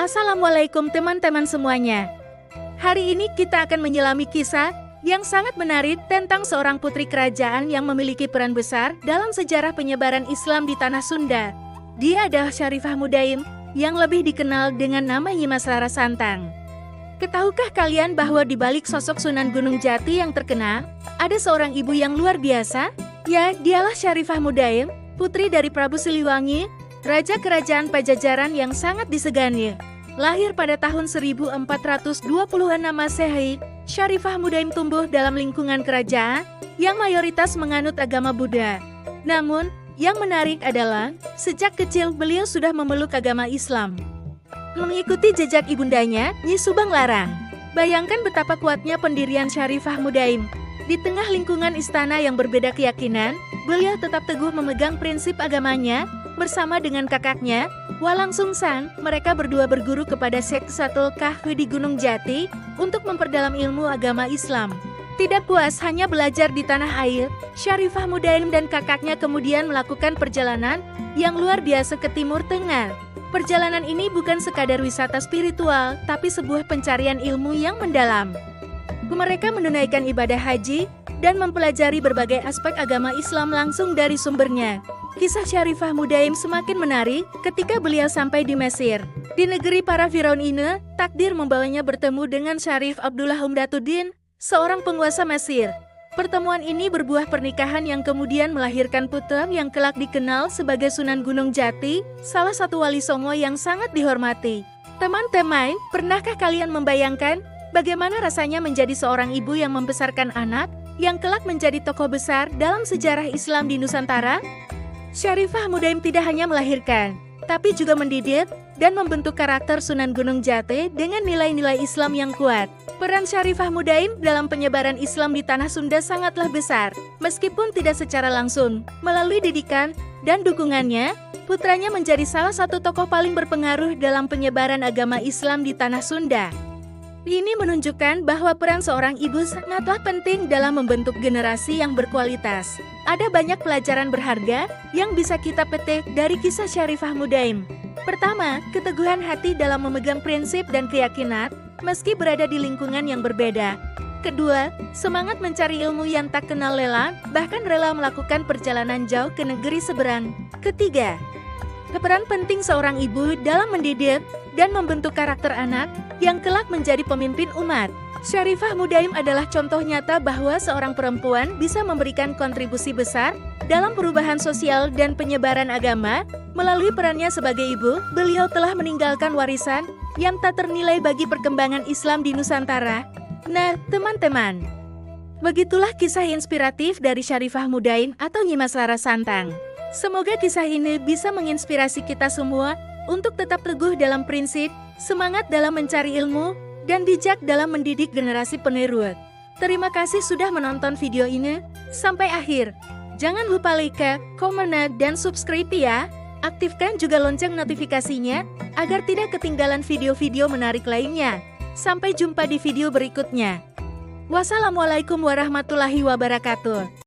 Assalamualaikum teman-teman semuanya. Hari ini kita akan menyelami kisah yang sangat menarik tentang seorang putri kerajaan yang memiliki peran besar dalam sejarah penyebaran Islam di tanah Sunda. Dia adalah Syarifah Mudaim yang lebih dikenal dengan nama Nyimas Rara Santang. Ketahukah kalian bahwa di balik sosok Sunan Gunung Jati yang terkenal, ada seorang ibu yang luar biasa? Ya, dialah Syarifah Mudaim, putri dari Prabu Siliwangi, Raja Kerajaan Pajajaran yang sangat disegani. Lahir pada tahun 1426 Masehi, Syarifah Mudaim tumbuh dalam lingkungan kerajaan yang mayoritas menganut agama Buddha. Namun, yang menarik adalah, sejak kecil beliau sudah memeluk agama Islam. Mengikuti jejak ibundanya, Nyi Subang Larang. Bayangkan betapa kuatnya pendirian Syarifah Mudaim. Di tengah lingkungan istana yang berbeda keyakinan, beliau tetap teguh memegang prinsip agamanya. Bersama dengan kakaknya, Walang Sungsang, mereka berdua berguru kepada Syekh Satul Kahfi di Gunung Jati untuk memperdalam ilmu agama Islam. Tidak puas hanya belajar di tanah air, Syarifah Mudaim dan kakaknya kemudian melakukan perjalanan yang luar biasa ke Timur Tengah. Perjalanan ini bukan sekadar wisata spiritual, tapi sebuah pencarian ilmu yang mendalam. Mereka menunaikan ibadah haji dan mempelajari berbagai aspek agama Islam langsung dari sumbernya. Kisah Syarifah Mudaim semakin menarik ketika beliau sampai di Mesir. Di negeri para Firaun ini, takdir membawanya bertemu dengan Syarif Abdullah Umdatuddin, seorang penguasa Mesir. Pertemuan ini berbuah pernikahan yang kemudian melahirkan putra yang kelak dikenal sebagai Sunan Gunung Jati, salah satu wali Songo yang sangat dihormati. Teman-teman, pernahkah kalian membayangkan bagaimana rasanya menjadi seorang ibu yang membesarkan anak yang kelak menjadi tokoh besar dalam sejarah Islam di Nusantara? Syarifah Mudaim tidak hanya melahirkan, tapi juga mendidik dan membentuk karakter Sunan Gunung Jati dengan nilai-nilai Islam yang kuat. Peran Syarifah Mudaim dalam penyebaran Islam di tanah Sunda sangatlah besar, meskipun tidak secara langsung. Melalui didikan dan dukungannya, putranya menjadi salah satu tokoh paling berpengaruh dalam penyebaran agama Islam di tanah Sunda. Ini menunjukkan bahwa peran seorang ibu sangatlah penting dalam membentuk generasi yang berkualitas. Ada banyak pelajaran berharga yang bisa kita petik dari kisah Syarifah Mudaim. Pertama, keteguhan hati dalam memegang prinsip dan keyakinan, meski berada di lingkungan yang berbeda. Kedua, semangat mencari ilmu yang tak kenal lelah, bahkan rela melakukan perjalanan jauh ke negeri seberang. Ketiga, peran penting seorang ibu dalam mendidik dan membentuk karakter anak yang kelak menjadi pemimpin umat. Syarifah Mudaim adalah contoh nyata bahwa seorang perempuan bisa memberikan kontribusi besar dalam perubahan sosial dan penyebaran agama. Melalui perannya sebagai ibu, beliau telah meninggalkan warisan yang tak ternilai bagi perkembangan Islam di Nusantara. Nah, teman-teman, begitulah kisah inspiratif dari Syarifah Mudaim atau Nyimas Rara Santang. Semoga kisah ini bisa menginspirasi kita semua untuk tetap teguh dalam prinsip, semangat dalam mencari ilmu, dan bijak dalam mendidik generasi penerus. Terima kasih sudah menonton video ini sampai akhir. Jangan lupa like, komen, dan subscribe ya. Aktifkan juga lonceng notifikasinya agar tidak ketinggalan video-video menarik lainnya. Sampai jumpa di video berikutnya. Wassalamualaikum warahmatullahi wabarakatuh.